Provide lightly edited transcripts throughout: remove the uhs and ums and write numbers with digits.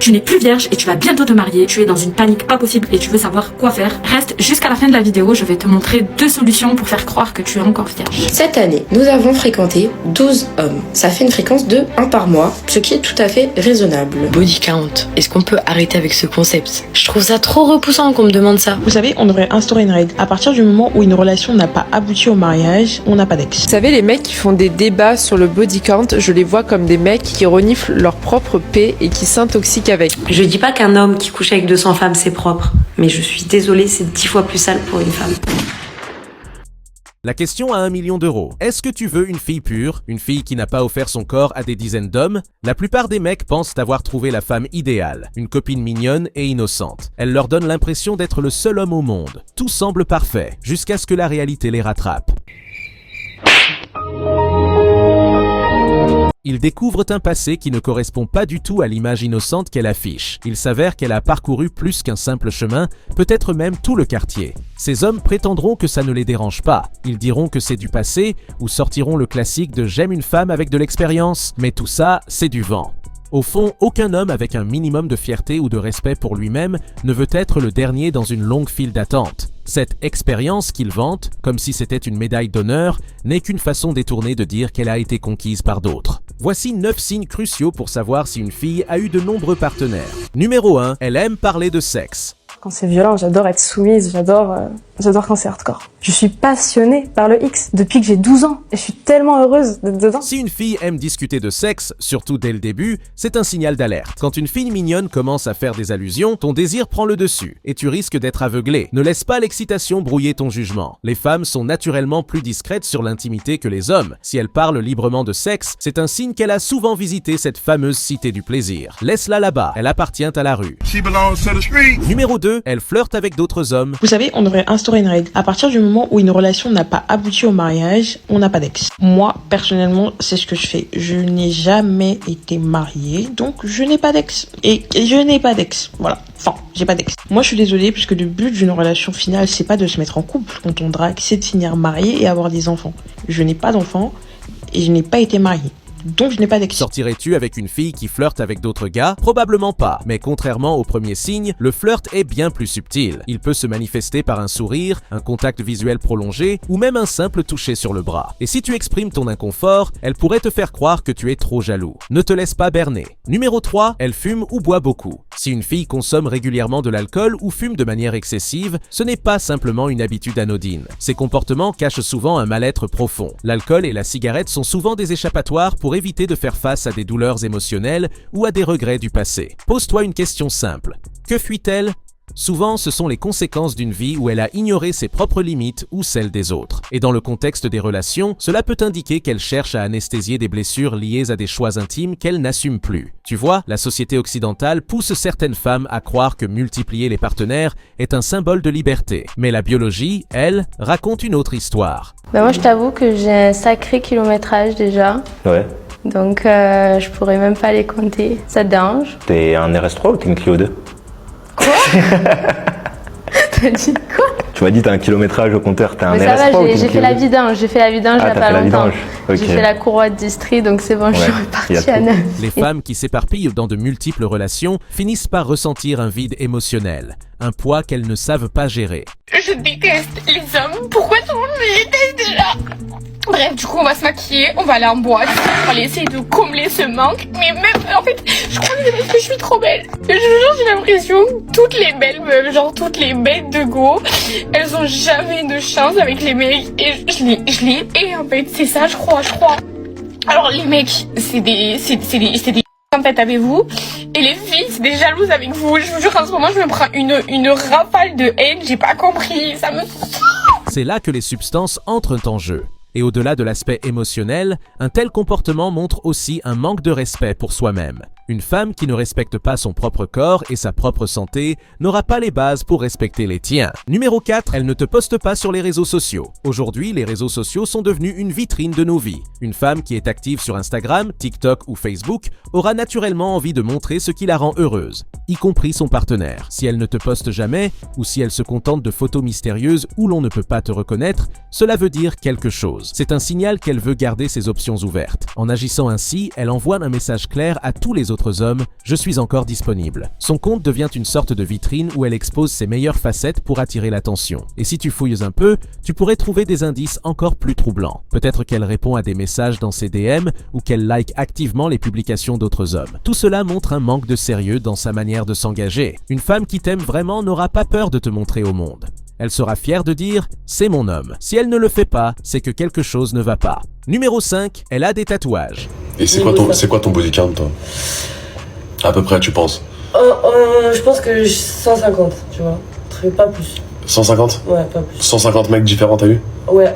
tu n'es plus vierge et tu vas bientôt te marier, tu es dans une panique pas possible et tu veux savoir quoi faire, reste jusqu'à la fin de la vidéo, je vais te montrer 2 solutions pour faire croire que tu es encore vierge. Cette année, nous avons fréquenté 12 hommes. Ça fait une fréquence de 1 par mois, ce qui est tout à fait raisonnable. Body count, est-ce qu'on peut arrêter avec ce concept? Je trouve ça trop repoussant qu'on me demande ça. Vous savez, on devrait instaurer une règle. À partir du moment où une relation n'a pas abouti au mariage, on n'a pas d'ex. Vous savez, les mecs qui font des débats sur le body count, je les vois comme des mecs qui reniflent leur propre paix et qui s'intoxiquent avec. Je dis pas qu'un homme qui couche avec 200 femmes c'est propre, mais je suis désolée, c'est 10 fois plus sale pour une femme. La question à 1 million d'euros. Est-ce que tu veux une fille pure, une fille qui n'a pas offert son corps à des dizaines d'hommes? La plupart des mecs pensent avoir trouvé la femme idéale, une copine mignonne et innocente. Elle leur donne l'impression d'être le seul homme au monde. Tout semble parfait, jusqu'à ce que la réalité les rattrape. Ils découvrent un passé qui ne correspond pas du tout à l'image innocente qu'elle affiche. Il s'avère qu'elle a parcouru plus qu'un simple chemin, peut-être même tout le quartier. Ces hommes prétendront que ça ne les dérange pas. Ils diront que c'est du passé ou sortiront le classique de « j'aime une femme avec de l'expérience ». Mais tout ça, c'est du vent. Au fond, aucun homme avec un minimum de fierté ou de respect pour lui-même ne veut être le dernier dans une longue file d'attente. Cette expérience qu'il vante, comme si c'était une médaille d'honneur, n'est qu'une façon détournée de dire qu'elle a été conquise par d'autres. Voici 9 signes cruciaux pour savoir si une fille a eu de nombreux partenaires. Numéro 1, elle aime parler de sexe. Quand c'est violent, j'adore être soumise, j'adore quand c'est hardcore. Je suis passionnée par le X depuis que j'ai 12 ans et je suis tellement heureuse d'être dedans. Si une fille aime discuter de sexe, surtout dès le début, c'est un signal d'alerte. Quand une fille mignonne commence à faire des allusions, ton désir prend le dessus et tu risques d'être aveuglé. Ne laisse pas l'excitation brouiller ton jugement. Les femmes sont naturellement plus discrètes sur l'intimité que les hommes. Si elle parle librement de sexe, c'est un signe qu'elle a souvent visité cette fameuse cité du plaisir. Laisse-la là-bas, elle appartient à la rue. Numéro 2, elle flirte avec d'autres hommes. Vous savez, on devrait instaurer une règle. À partir du moment où une relation n'a pas abouti au mariage, on n'a pas d'ex. Moi, personnellement, c'est ce que je fais. Je n'ai jamais été mariée, donc je n'ai pas d'ex. Et je n'ai pas d'ex. Voilà. Enfin, j'ai pas d'ex. Moi, je suis désolée, puisque le but d'une relation finale, c'est pas de se mettre en couple quand on drague, c'est de finir marié et avoir des enfants. Je n'ai pas d'enfants et je n'ai pas été mariée. Donc je n'ai pas d'ex. Sortirais-tu avec une fille qui flirte avec d'autres gars? Probablement pas. Mais contrairement au premier signe, le flirt est bien plus subtil. Il peut se manifester par un sourire, un contact visuel prolongé ou même un simple toucher sur le bras. Et si tu exprimes ton inconfort, elle pourrait te faire croire que tu es trop jaloux. Ne te laisse pas berner. Numéro 3, elle fume ou boit beaucoup. Si une fille consomme régulièrement de l'alcool ou fume de manière excessive, ce n'est pas simplement une habitude anodine. Ces comportements cachent souvent un mal-être profond. L'alcool et la cigarette sont souvent des échappatoires pour éviter de faire face à des douleurs émotionnelles ou à des regrets du passé. Pose-toi une question simple. Que fuit-elle? Souvent, ce sont les conséquences d'une vie où elle a ignoré ses propres limites ou celles des autres. Et dans le contexte des relations, cela peut indiquer qu'elle cherche à anesthésier des blessures liées à des choix intimes qu'elle n'assume plus. Tu vois, la société occidentale pousse certaines femmes à croire que multiplier les partenaires est un symbole de liberté. Mais la biologie, elle, raconte une autre histoire. Moi, je t'avoue que j'ai un sacré kilométrage déjà. Ouais. Donc, je pourrais même pas les compter. Ça te dérange? T'es un RS3 ou t'es une Clio 2? Quoi? T'as dit quoi? Tu m'as dit t'as un kilométrage au compteur, t'es un Mais RS3 ça va, ou t'es j'ai une fait la vidange, il y a pas longtemps. Okay. J'ai fait la courroie de distri, donc c'est bon, je suis repartie à neuf. Les femmes qui s'éparpillent dans de multiples relations finissent par ressentir un vide émotionnel, un poids qu'elles ne savent pas gérer. Je déteste les hommes, pourquoi tout le monde me déteste déjà? Bref, du coup, on va se maquiller, on va aller en boîte, on va essayer de combler ce manque. Mais même, en fait, je crois que c'est parce que je suis trop belle. Je vous jure, j'ai l'impression que toutes les belles meufs, genre toutes les bêtes de go, elles ont jamais de chance avec les mecs. Et je les hais, en fait, c'est ça, je crois. Alors, les mecs, c'est des en fait avec vous. Et les filles, c'est des jalouses avec vous. Je vous jure, en ce moment, je me prends une rafale de haine, j'ai pas compris, ça me... C'est là que les substances entrent en jeu. Et au-delà de l'aspect émotionnel, un tel comportement montre aussi un manque de respect pour soi-même. Une femme qui ne respecte pas son propre corps et sa propre santé n'aura pas les bases pour respecter les tiens. Numéro 4, elle ne te poste pas sur les réseaux sociaux. Aujourd'hui, les réseaux sociaux sont devenus une vitrine de nos vies. Une femme qui est active sur Instagram, TikTok ou Facebook aura naturellement envie de montrer ce qui la rend heureuse. y compris son partenaire. Si elle ne te poste jamais, ou si elle se contente de photos mystérieuses où l'on ne peut pas te reconnaître, cela veut dire quelque chose. C'est un signal qu'elle veut garder ses options ouvertes. En agissant ainsi, elle envoie un message clair à tous les autres hommes « Je suis encore disponible ». Son compte devient une sorte de vitrine où elle expose ses meilleures facettes pour attirer l'attention. Et si tu fouilles un peu, tu pourrais trouver des indices encore plus troublants. Peut-être qu'elle répond à des messages dans ses DM ou qu'elle like activement les publications d'autres hommes. Tout cela montre un manque de sérieux dans sa manière de s'engager. Une femme qui t'aime vraiment n'aura pas peur de te montrer au monde. Elle sera fière de dire « c'est mon homme ». Si elle ne le fait pas, c'est que quelque chose ne va pas. Numéro 5, elle a des tatouages. Et c'est quoi ton body count, toi? À peu près, tu penses? Je pense que 150, tu vois. Pas plus. 150? Ouais, pas plus. 150 mecs différents, t'as eu? Ouais,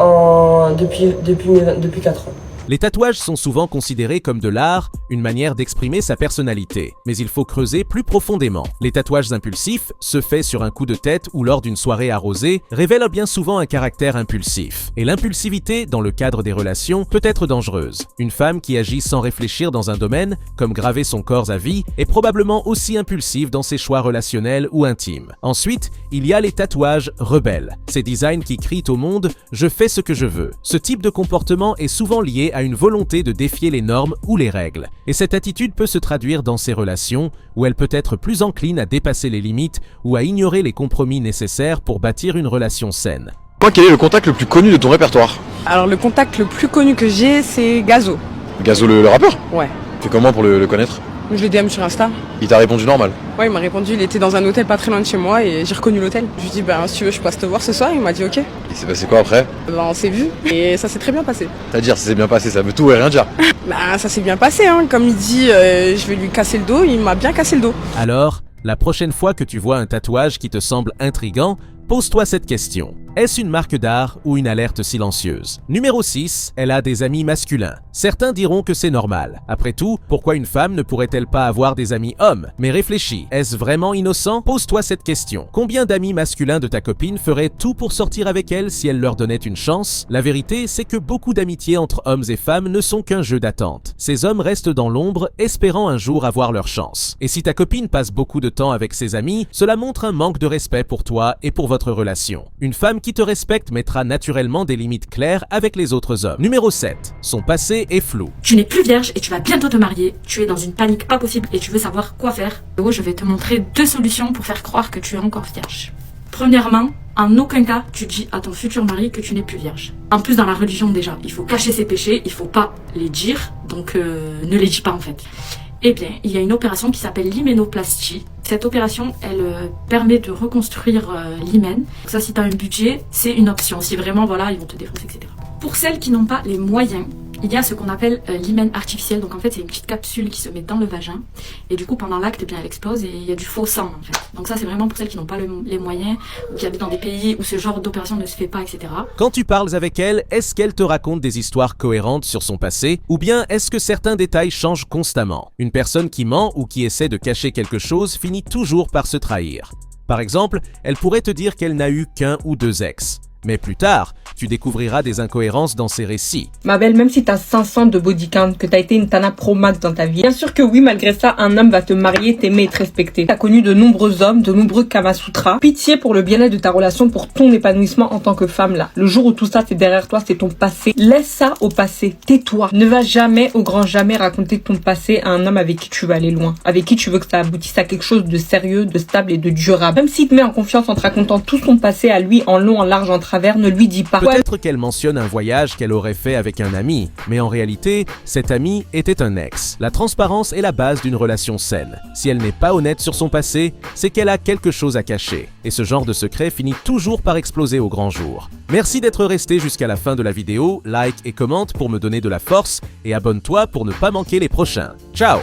depuis 4 ans. Les tatouages sont souvent considérés comme de l'art, une manière d'exprimer sa personnalité. Mais il faut creuser plus profondément. Les tatouages impulsifs, ceux faits sur un coup de tête ou lors d'une soirée arrosée, révèlent bien souvent un caractère impulsif. Et l'impulsivité, dans le cadre des relations, peut être dangereuse. Une femme qui agit sans réfléchir dans un domaine, comme graver son corps à vie, est probablement aussi impulsive dans ses choix relationnels ou intimes. Ensuite, il y a les tatouages rebelles. Ces designs qui crient au monde « je fais ce que je veux ». Ce type de comportement est souvent lié à une volonté de défier les normes ou les règles. Et cette attitude peut se traduire dans ses relations, où elle peut être plus encline à dépasser les limites ou à ignorer les compromis nécessaires pour bâtir une relation saine. Toi, quel est le contact le plus connu de ton répertoire? Alors le contact le plus connu que j'ai, c'est Gazo. Gazo le rappeur? Ouais. Fais comment pour le connaître? Je l'ai DM sur Insta. Il t'a répondu normal? Ouais, il m'a répondu, il était dans un hôtel pas très loin de chez moi et j'ai reconnu l'hôtel. Je lui ai dit, si tu veux, je passe te voir ce soir. Il m'a dit ok. Il s'est passé quoi après? On s'est vu et ça s'est très bien passé. C'est-à-dire, ça s'est bien passé, ça veut tout et rien dire. Ça s'est bien passé, hein. Comme il dit, je vais lui casser le dos, il m'a bien cassé le dos. Alors, la prochaine fois que tu vois un tatouage qui te semble intriguant, pose-toi cette question. Est-ce une marque d'art ou une alerte silencieuse? Numéro 6, elle a des amis masculins. Certains diront que c'est normal. Après tout, pourquoi une femme ne pourrait-elle pas avoir des amis hommes? Mais réfléchis, est-ce vraiment innocent? Pose-toi cette question. Combien d'amis masculins de ta copine feraient tout pour sortir avec elle si elle leur donnait une chance? La vérité, c'est que beaucoup d'amitiés entre hommes et femmes ne sont qu'un jeu d'attente. Ces hommes restent dans l'ombre, espérant un jour avoir leur chance. Et si ta copine passe beaucoup de temps avec ses amis, cela montre un manque de respect pour toi et pour votre relation. Une femme qui te respecte mettra naturellement des limites claires avec les autres hommes. Numéro 7. Son passé est flou. Tu n'es plus vierge et tu vas bientôt te marier. Tu es dans une panique pas possible et tu veux savoir quoi faire. Je vais te montrer 2 solutions pour faire croire que tu es encore vierge. Premièrement, en aucun cas tu dis à ton futur mari que tu n'es plus vierge. En plus, dans la religion déjà, il faut cacher ses péchés, il faut pas les dire, donc ne les dis pas en fait. Eh bien, il y a une opération qui s'appelle l'hyménoplastie. Cette opération, elle permet de reconstruire l'hymen. Ça, si tu as un budget, c'est une option. Si vraiment, voilà, ils vont te défoncer, etc. Pour celles qui n'ont pas les moyens, il y a ce qu'on appelle l'hymen artificiel. Donc en fait, c'est une petite capsule qui se met dans le vagin. Et du coup, pendant l'acte, eh bien, elle explose et il y a du faux sang, en fait. Donc ça, c'est vraiment pour celles qui n'ont pas les moyens, ou qui habitent dans des pays où ce genre d'opération ne se fait pas, etc. Quand tu parles avec elle, est-ce qu'elle te raconte des histoires cohérentes sur son passé? Ou bien est-ce que certains détails changent constamment? Une personne qui ment ou qui essaie de cacher quelque chose finit toujours par se trahir. Par exemple, elle pourrait te dire qu'elle n'a eu qu'un ou 2 ex. Mais plus tard, tu découvriras des incohérences dans ses récits. Ma belle, même si t'as 500 de body count, que t'as été une Tana Pro Max dans ta vie, bien sûr que oui, malgré ça, un homme va te marier, t'aimer et te respecter. T'as connu de nombreux hommes, de nombreux Kamasutra. Pitié pour le bien-être de ta relation, pour ton épanouissement en tant que femme là. Le jour où tout ça c'est derrière toi, c'est ton passé. Laisse ça au passé. Tais-toi. Ne va jamais, au grand jamais, raconter ton passé à un homme avec qui tu veux aller loin. Avec qui tu veux que ça aboutisse à quelque chose de sérieux, de stable et de durable. Même s'il te met en confiance en te racontant tout son passé à lui, en long, en large, en travers, ne lui dis pas. Peut-être qu'elle mentionne un voyage qu'elle aurait fait avec un ami, mais en réalité, cet ami était un ex. La transparence est la base d'une relation saine. Si elle n'est pas honnête sur son passé, c'est qu'elle a quelque chose à cacher. Et ce genre de secret finit toujours par exploser au grand jour. Merci d'être resté jusqu'à la fin de la vidéo, like et commente pour me donner de la force, et abonne-toi pour ne pas manquer les prochains. Ciao!